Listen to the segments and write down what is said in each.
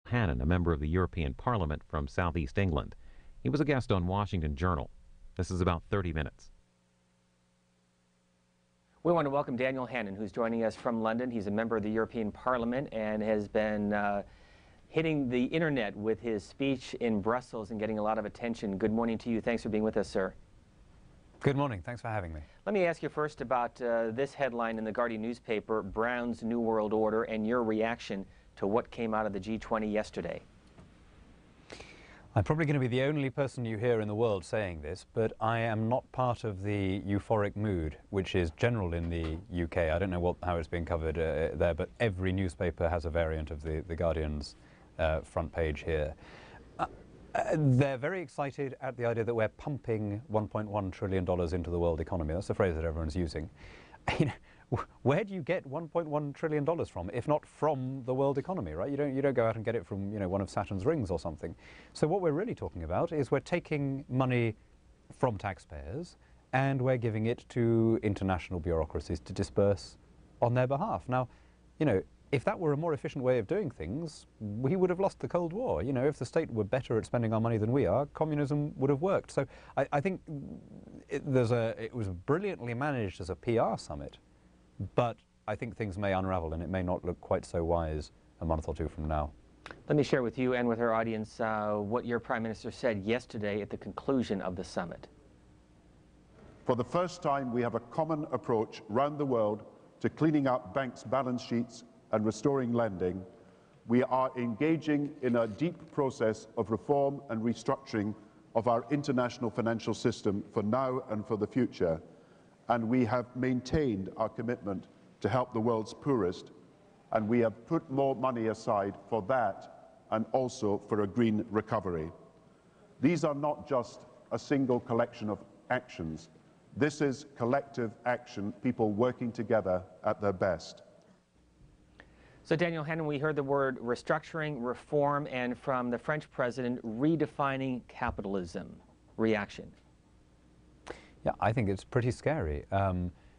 Hannan, a member of the European Parliament from southeast England. He was a guest on Washington Journal. This is about 30 minutes. We want to welcome Daniel Hannan, who's joining us from London. He's a member of the European Parliament and has been hitting the internet with his speech in Brussels and getting a lot of attention. Good morning to you. Thanks for being with us, sir. Good morning. Thanks for having me. Let me ask you first about this headline in the Guardian newspaper, Brown's New World Order, and your reaction to what came out of the G20 yesterday. I'm probably going to be the only person you hear in the world saying this, but I am not part of the euphoric mood, which is general in the UK. I don't know how it's being covered there, but every newspaper has a variant of the Guardian's front page here. They're very excited at the idea that we're pumping $1.1 trillion into the world economy. That's the phrase that everyone's using. Where do you get $1.1 trillion from, if not from the world economy, right? You don't go out and get it from, one of Saturn's rings or something. So what we're really talking about is we're taking money from taxpayers and we're giving it to international bureaucracies to disperse on their behalf. Now, if that were a more efficient way of doing things, we would have lost the Cold War. If the state were better at spending our money than we are, communism would have worked. So I think it was brilliantly managed as a PR summit, but I think things may unravel and it may not look quite so wise a month or two from now. Let me share with you and with our audience what your Prime Minister said yesterday at the conclusion of the summit. For the first time, we have a common approach around the world to cleaning up banks' balance sheets and restoring lending. We are engaging in a deep process of reform and restructuring of our international financial system for now and for the future. And we have maintained our commitment to help the world's poorest, and we have put more money aside for that and also for a green recovery. These are not just a single collection of actions. This is collective action, people working together at their best. So Daniel Hannan, we heard the word restructuring, reform, and from the French president, redefining capitalism. Reaction? Yeah, I think it's pretty scary.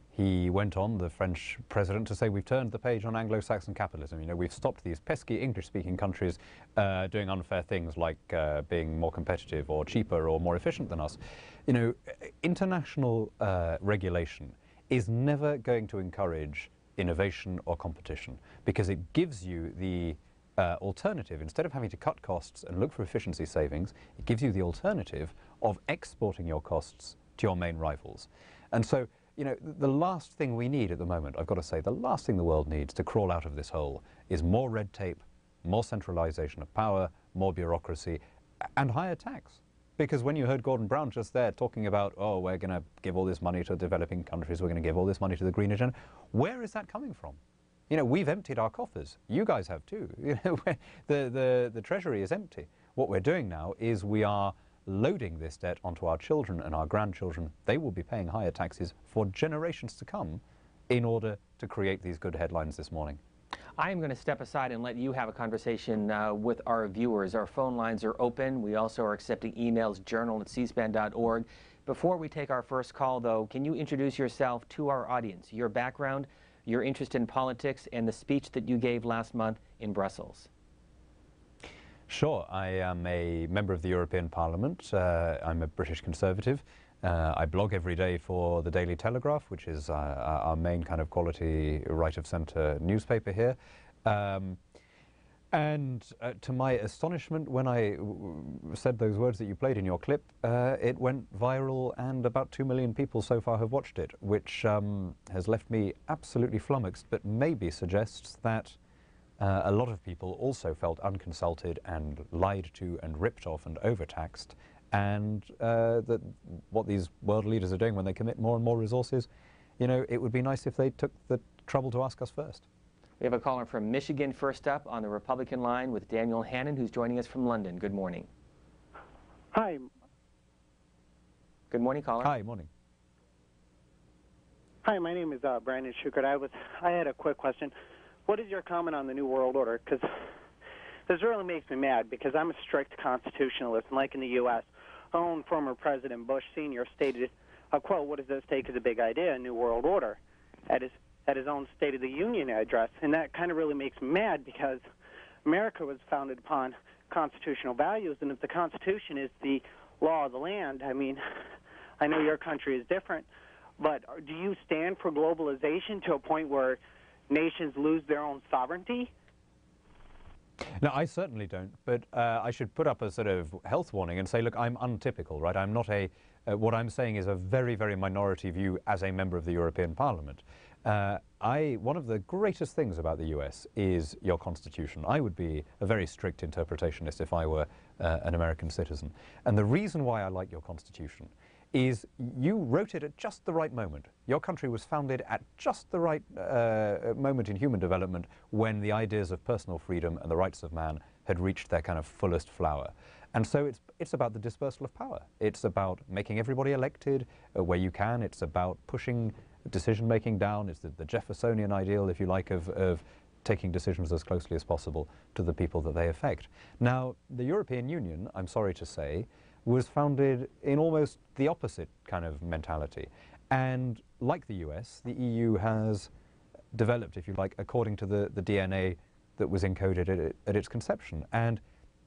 He went on, the French president, to say we've turned the page on Anglo-Saxon capitalism. We've stopped these pesky English-speaking countries doing unfair things like being more competitive or cheaper or more efficient than us. International regulation is never going to encourage innovation or competition, because it gives you the alternative. Instead of having to cut costs and look for efficiency savings, it gives you the alternative of exporting your costs to your main rivals. And so, the last thing we need at the moment, I've got to say, the last thing the world needs to crawl out of this hole is more red tape, more centralization of power, more bureaucracy, and higher tax. Because when you heard Gordon Brown just there talking about, oh, we're going to give all this money to developing countries, we're going to give all this money to the green agenda, where is that coming from? We've emptied our coffers. You guys have too. The treasury is empty. What we're doing now is we are loading this debt onto our children and our grandchildren. They will be paying higher taxes for generations to come in order to create these good headlines this morning. I am going to step aside and let you have a conversation with our viewers. Our phone lines are open. We also are accepting emails, journal@cspan.org. Before we take our first call, though, can you introduce yourself to our audience, your background, your interest in politics, and the speech that you gave last month in Brussels? Sure. I am a member of the European Parliament. I'm a British Conservative. I blog every day for the Daily Telegraph, which is our main kind of quality right-of-centre newspaper here. And to my astonishment, when I said those words that you played in your clip, it went viral and about 2 million people so far have watched it, which has left me absolutely flummoxed, but maybe suggests that a lot of people also felt unconsulted and lied to and ripped off and overtaxed, and that what these world leaders are doing when they commit more and more resources, it would be nice if they took the trouble to ask us first. We have a caller from Michigan first up on the Republican line with Daniel Hannan, who's joining us from London. Good morning. Hi. Good morning, caller. Hi, morning. Hi, my name is Brandon Schukert. I had a quick question. What is your comment on the New World Order? Because this really makes me mad, because I'm a strict constitutionalist, and like in the U.S., our own former President Bush Sr. stated, quote, "What does this take as a big idea, a New World Order?" at his own State of the Union address. And that kind of really makes me mad, because America was founded upon constitutional values, and if the Constitution is the law of the land, I mean, I know your country is different, but do you stand for globalization to a point where nations lose their own sovereignty? No, I certainly don't, but I should put up a sort of health warning and say, look, I'm untypical, right? I'm not a, what I'm saying is a very, very minority view as a member of the European Parliament. One of the greatest things about the US is your Constitution. I would be a very strict interpretationist if I were an American citizen. And the reason why I like your Constitution is you wrote it at just the right moment. Your country was founded at just the right moment in human development when the ideas of personal freedom and the rights of man had reached their kind of fullest flower. And so it's about the dispersal of power. It's about making everybody elected where you can. It's about pushing decision-making down. It's the Jeffersonian ideal, if you like, of taking decisions as closely as possible to the people that they affect. Now, the European Union, I'm sorry to say, was founded in almost the opposite kind of mentality. And like the US, the EU has developed, if you like, according to the DNA that was encoded at its conception. And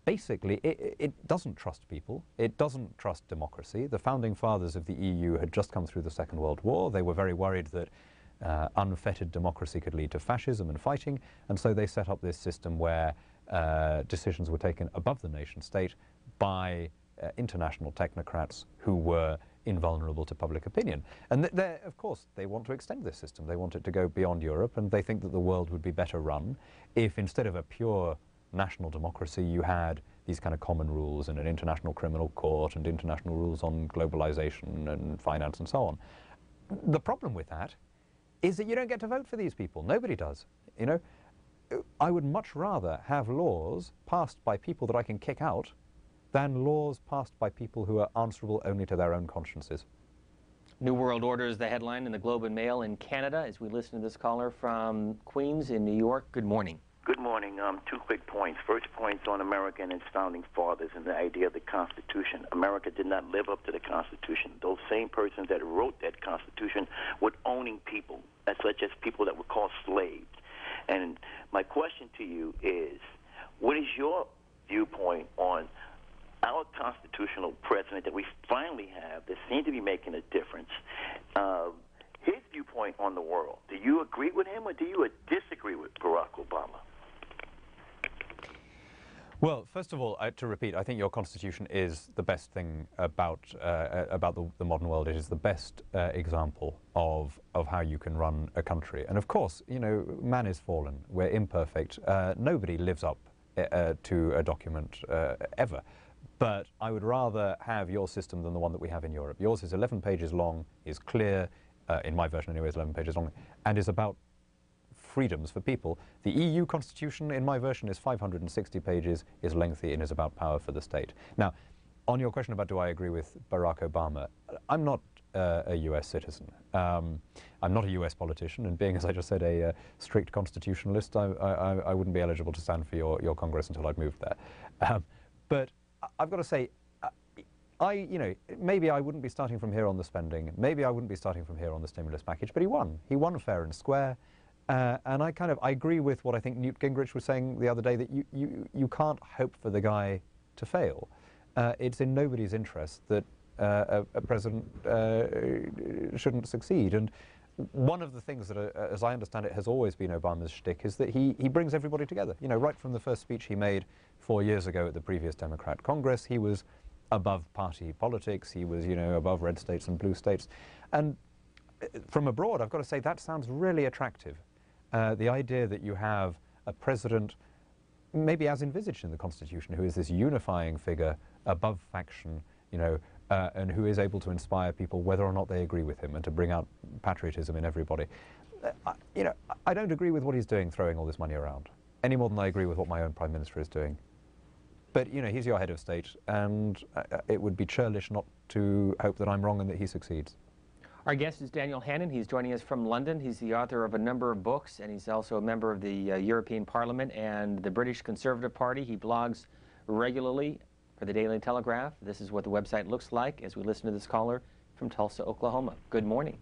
basically, it doesn't trust people. It doesn't trust democracy. The founding fathers of the EU had just come through the Second World War. They were very worried that unfettered democracy could lead to fascism and fighting. And so they set up this system where decisions were taken above the nation state by international technocrats who were invulnerable to public opinion. And of course, they want to extend this system. They want it to go beyond Europe, and they think that the world would be better run if instead of a pure national democracy, you had these kind of common rules and an international criminal court and international rules on globalization and finance and so on. The problem with that is that you don't get to vote for these people. Nobody does. You know, I would much rather have laws passed by people that I can kick out than laws passed by people who are answerable only to their own consciences. New World Order is the headline in the Globe and Mail in Canada as we listen to this caller from Queens in New York. Good morning. Good morning. Two quick points. First point's on America and its founding fathers and the idea of the Constitution. America did not live up to the Constitution. Those same persons that wrote that Constitution were owning people, such as people that were called slaves. And my question to you is, what is your viewpoint on our constitutional president that we finally have that seems to be making a difference? His viewpoint on the world. Do you agree with him or do you disagree with Barack Obama? Well, first of all, to repeat, I think your Constitution is the best thing about the modern world. It is the best example of how you can run a country. And of course, you know, man is fallen. We're imperfect. Nobody lives up to a document ever. But I would rather have your system than the one that we have in Europe. Yours is 11 pages long, is clear, in my version anyway, is 11 pages long, and is about freedoms for people. The EU Constitution, in my version, is 560 pages, is lengthy, and is about power for the state. Now, on your question about do I agree with Barack Obama, I'm not a US citizen. I'm not a US politician, and being, as I just said, a strict constitutionalist, I wouldn't be eligible to stand for your Congress until I'd moved there. But I've got to say, you know, maybe I wouldn't be starting from here on the spending, maybe I wouldn't be starting from here on the stimulus package, but he won. He won fair and square. And I agree with what I think Newt Gingrich was saying the other day, that you can't hope for the guy to fail. It's in nobody's interest that a president shouldn't succeed. And one of the things that, as I understand it, has always been Obama's shtick is that he brings everybody together. You know, right from the first speech he made 4 years ago at the previous Democrat Congress, he was above party politics. He was, you know, above red states and blue states. And from abroad, I've got to say, that sounds really attractive. The idea that you have a president, maybe as envisaged in the Constitution, who is this unifying figure above faction, you know, and who is able to inspire people whether or not they agree with him and to bring out patriotism in everybody. You know, I don't agree with what he's doing, throwing all this money around, any more than I agree with what my own Prime Minister is doing. But, you know, he's your head of state, and it would be churlish not to hope that I'm wrong and that he succeeds. Our guest is Daniel Hannan. He's joining us from London. He's the author of a number of books, and he's also a member of the European Parliament and the British Conservative Party. He blogs regularly for the Daily Telegraph. This is what the website looks like as we listen to this caller from Tulsa, Oklahoma. Good morning.